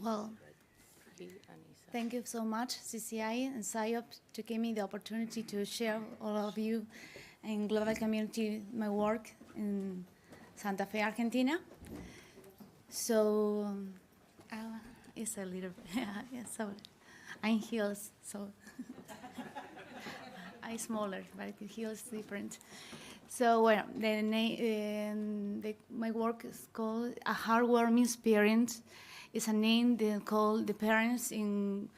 Well, thank you so much, CCI and SIOP, to give me the opportunity to share all of you in global community my work in Santa Fe, Argentina. So, it's a little, yeah, so I'm heels, so I'm smaller, but the heels different. So, well, my work is called A Heartwarming Experience. It's a name they call the parents in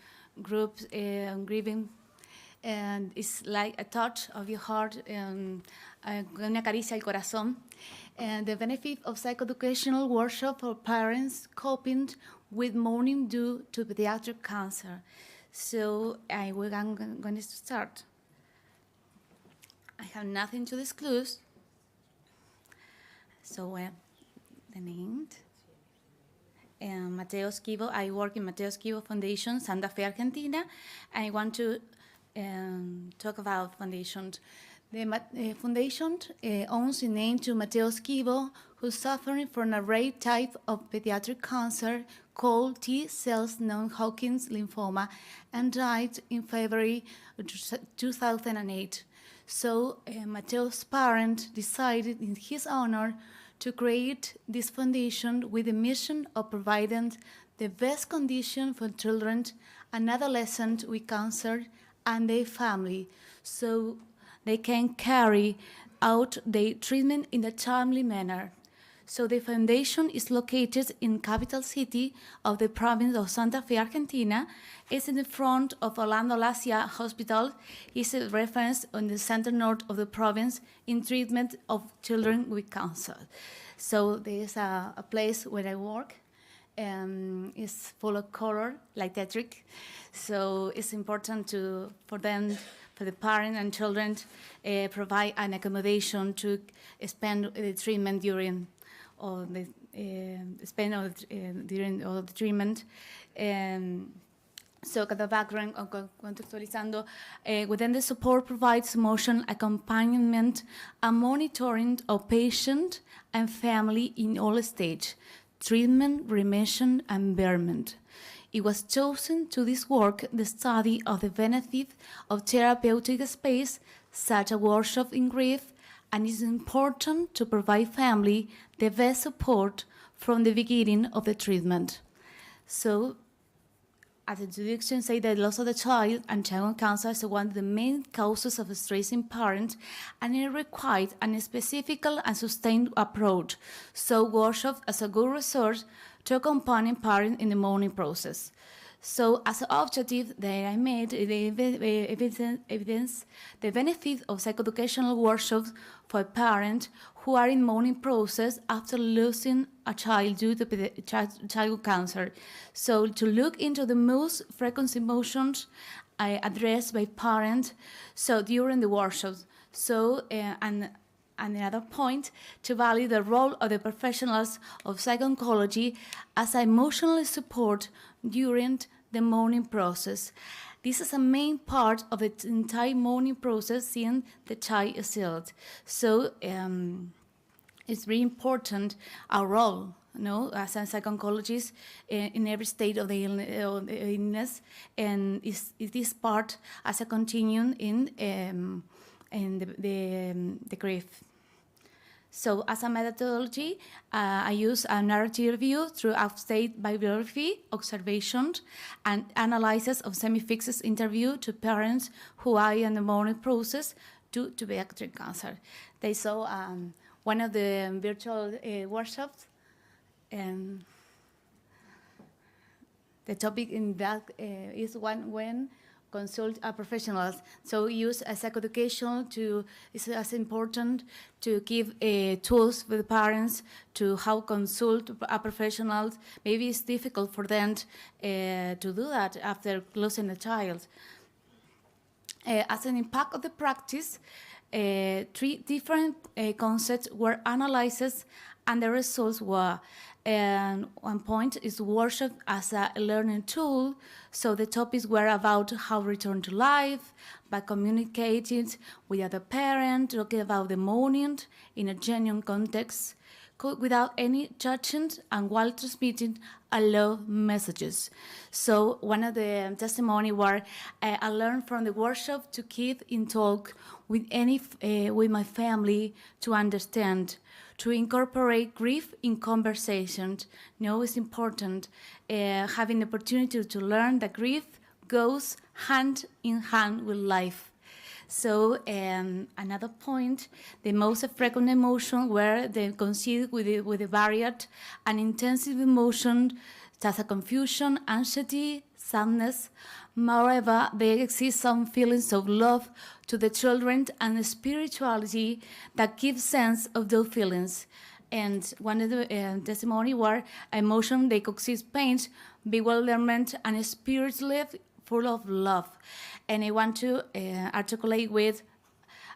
groups grieving, and it's like a touch of your heart and una caricia al corazón. And the benefit of psychoeducational workshop for parents coping with mourning due to pediatric cancer. So I'm going to start. I have nothing to disclose. So the name. Mateo Esquivo. I work in Mateo Esquivo Foundation, Santa Fe, Argentina. I want to talk about foundations. The foundation owns the name to Mateo Esquivo, who's suffering from a rare type of pediatric cancer called T-cells non-Hodgkin's lymphoma, and died in February 2008. So Mateo's parents decided in his honor to create this foundation with the mission of providing the best condition for children and adolescents with cancer and their family, so they can carry out their treatment in a timely manner. So the foundation is located in capital city of the province of Santa Fe, Argentina. It's in the front of Orlando Lacia Hospital. It's a reference on the center north of the province in treatment of children with cancer. So there's a place where I work. It's full of color, like Tetrick. So it's important for them, for the parents and children, provide an accommodation to spend the treatment during all the during all the treatment. So the background, contextualizando, within the support provides emotional accompaniment and monitoring of patient and family in all stages, treatment, remission, and impairment. It was chosen to this work the study of the benefit of therapeutic space, such a workshop in grief, and it is important to provide family the best support from the beginning of the treatment. So, as the introduction say that loss of the child and child cancer is one of the main causes of stress in parents, and it requires a specific and sustained approach. So workshop as a good resource to accompany parents in the mourning process. So as an objective that I made, the evidence the benefit of psychoeducational workshops for parents who are in mourning process after losing a child due to childhood cancer. So to look into the most frequent emotions addressed by parents so during the workshops. So and another point, to value the role of the professionals of psycho-oncology as emotional support during the mourning process. This is a main part of the entire mourning process since the child is ill. So it's very important our role, as a psycho-oncologist in every state of the illness, and it is part as a continuum in the grief. So as a methodology, I use a narrative review through upstate bibliography, observations, and analysis of semi-fixed interview to parents who are in the mourning process due to pediatric cancer. They saw one of the virtual workshops, and the topic in that is when consult a professionals. So use a psychoeducation it's as important to give tools for the parents to how consult a professional. Maybe it's difficult for them to do that after losing a child. As an impact of the practice, 3 different concepts were analyzed, and the results were, and one point is workshop as a learning tool. So the topics were about how return to life, by communicating with other parents, talking about the mourning in a genuine context, without any judgment, and while transmitting a love messages. So one of the testimony where I learned from the workshop to keep in talk with with my family to understand, to incorporate grief in conversations. It's important having the opportunity to learn that grief goes hand in hand with life. So another point, the most frequent emotion were they considered with a varied and intensive emotion such as confusion, anxiety, sadness. Moreover, there exist some feelings of love to the children and spirituality that give sense of those feelings. And one of the testimony were emotion, they consist pain, bewilderment, and spirit life full of love. And I want to articulate with,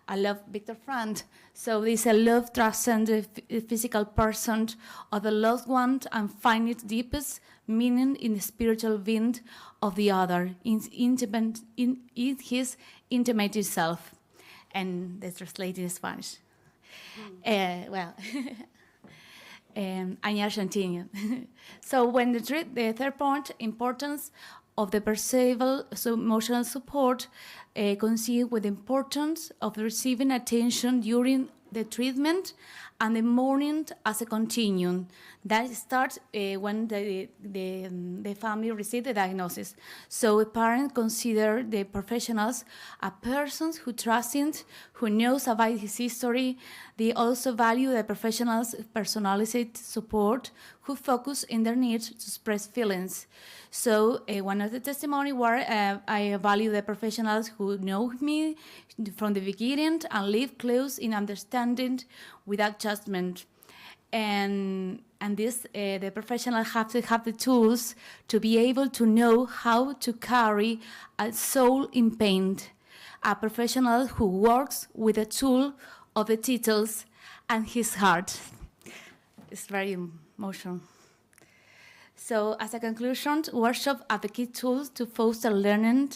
I love Viktor Frankl. So this love transcends the physical person or the loved one and find its deepest meaning in the spiritual being of the other, in his intimate self. And that's translated in Spanish. I'm Argentinian. So when the third point, importance of the perceivable emotional support, conceived with the importance of receiving attention during the treatment and the mourning as a continuum. That starts when the family receives the diagnosis. So a parent considers the professionals a person who trusts him, who knows about his history. They also value the professionals' personalized support, who focus in their need to express feelings. So one of the testimony where I value the professionals who know me from the beginning and live close in understanding without judgment. And this, the professional have to have the tools to be able to know how to carry a soul in pain. A professional who works with a tool of the titles and his heart. It's very emotional. So as a conclusion, workshop advocate tools to foster learning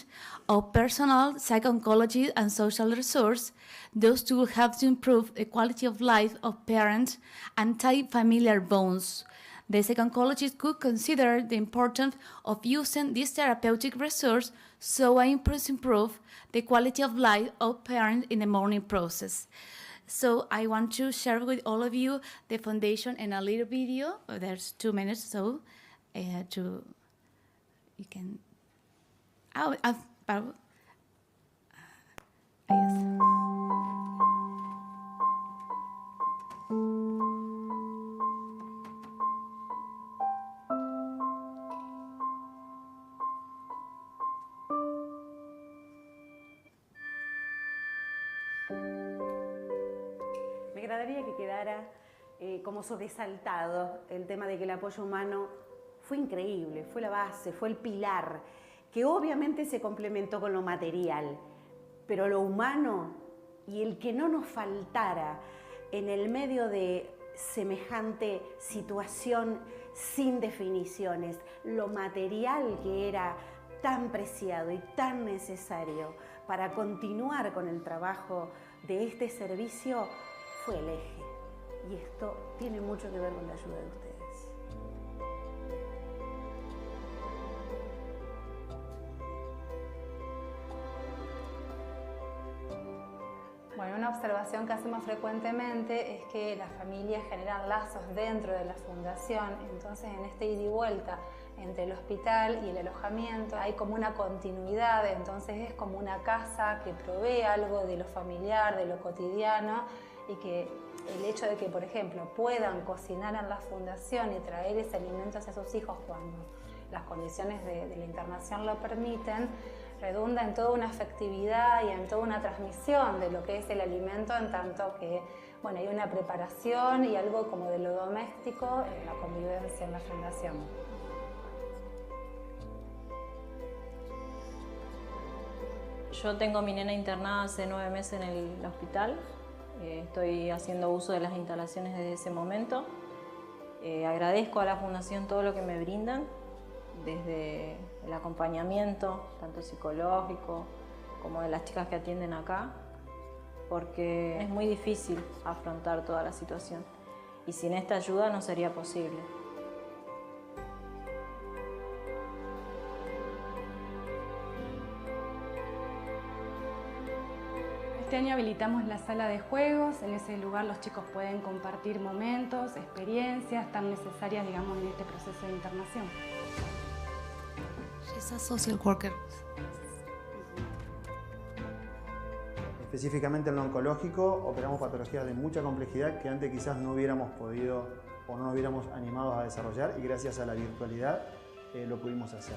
of personal, psycho-oncology, and social resource. Those tools help to improve the quality of life of parents and tie familiar bonds. The psycho-oncologist could consider the importance of using this therapeutic resource so I improve the quality of life of parents in the mourning process. So I want to share with all of you the foundation and a little video. There's 2 minutes, so you can. Yes. Me agradaría que quedara como sobresaltado el tema de que el apoyo humano fue increíble, fue la base, fue el pilar, que obviamente se complementó con lo material, pero lo humano y el que no nos faltara en el medio de semejante situación sin definiciones, lo material que era tan preciado y tan necesario para continuar con el trabajo de este servicio fue el eje. Y esto tiene mucho que ver con la ayuda de ustedes. Bueno, una observación que hacemos frecuentemente es que las familias generan lazos dentro de la fundación, entonces en este ida y vuelta entre el hospital y el alojamiento hay como una continuidad, entonces es como una casa que provee algo de lo familiar, de lo cotidiano, y que el hecho de que, por ejemplo, puedan cocinar en la fundación y traer ese alimento hacia sus hijos cuando las condiciones de la internación lo permiten, redunda en toda una afectividad y en toda una transmisión de lo que es el alimento, en tanto que, bueno, hay una preparación y algo como de lo doméstico en la convivencia en la fundación. Yo tengo a mi nena internada hace 9 meses en el hospital. Estoy haciendo uso de las instalaciones desde ese momento. Agradezco a la Fundación todo lo que me brindan, desde el acompañamiento, tanto psicológico como de las chicas que atienden acá, porque es muy difícil afrontar toda la situación y sin esta ayuda no sería posible. Este año habilitamos la sala de juegos. En ese lugar los chicos pueden compartir momentos, experiencias tan necesarias, digamos, en este proceso de internación. She's a social worker. Específicamente en lo oncológico, operamos patologías de mucha complejidad que antes quizás no hubiéramos podido o no nos hubiéramos animado a desarrollar, y gracias a la virtualidad lo pudimos hacer.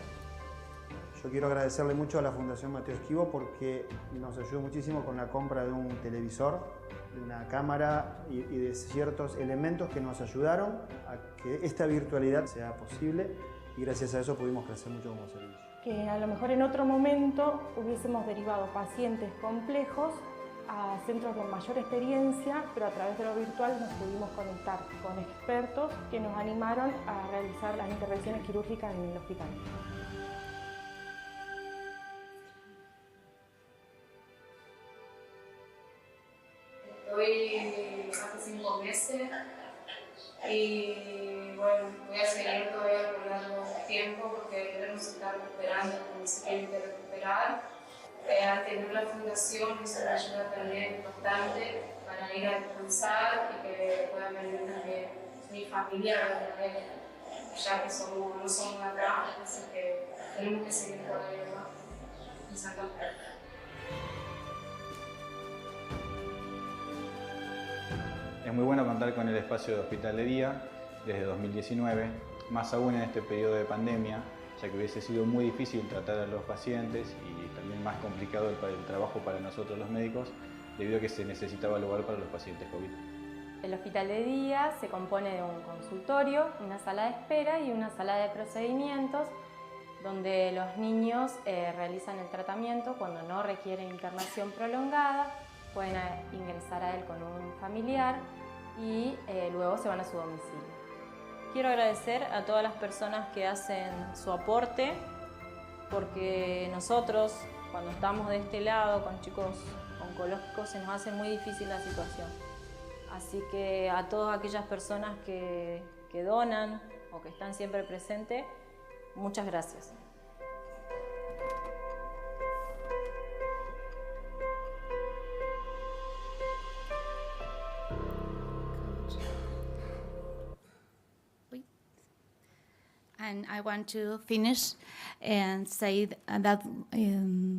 Yo quiero agradecerle mucho a la Fundación Mateo Esquivo porque nos ayudó muchísimo con la compra de un televisor, de una cámara y de ciertos elementos que nos ayudaron a que esta virtualidad sea posible, y gracias a eso pudimos crecer mucho como servicio. Que a lo mejor en otro momento hubiésemos derivado pacientes complejos a centros con mayor experiencia, pero a través de lo virtual nos pudimos conectar con expertos que nos animaron a realizar las intervenciones quirúrgicas en el hospital. Estoy hace 5 meses y bueno, voy a seguir todavía por largo tiempo porque debemos estar recuperando como se tiene que recuperar. Al tener la fundación eso me ayuda también bastante para ir a descansar y que puedan venir también mi familia, ya que no somos acá, así que tenemos que seguir todavía más en esa campaña. Es muy bueno contar con el espacio de hospital de día desde 2019, más aún en este periodo de pandemia, ya que hubiese sido muy difícil tratar a los pacientes y también más complicado el trabajo para nosotros los médicos, debido a que se necesitaba lugar para los pacientes COVID. El hospital de día se compone de un consultorio, una sala de espera y una sala de procedimientos, donde los niños realizan el tratamiento cuando no requieren internación prolongada, pueden ingresar a él con un familiar y luego se van a su domicilio. Quiero agradecer a todas las personas que hacen su aporte, porque nosotros, cuando estamos de este lado con chicos oncológicos, se nos hace muy difícil la situación. Así que a todas aquellas personas que donan o que están siempre presentes, muchas gracias. And I want to finish and say that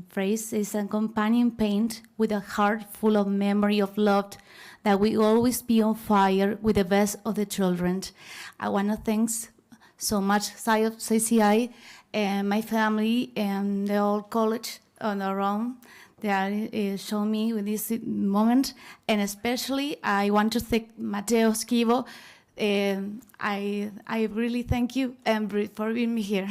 phrase is a companion paint with a heart full of memory of love, that we always be on fire with the best of the children. I want to thank so much SIOP, CCI, and my family and the whole college on their own that show me with this moment. And especially I want to thank Mateo Esquivo. I really thank you for being here.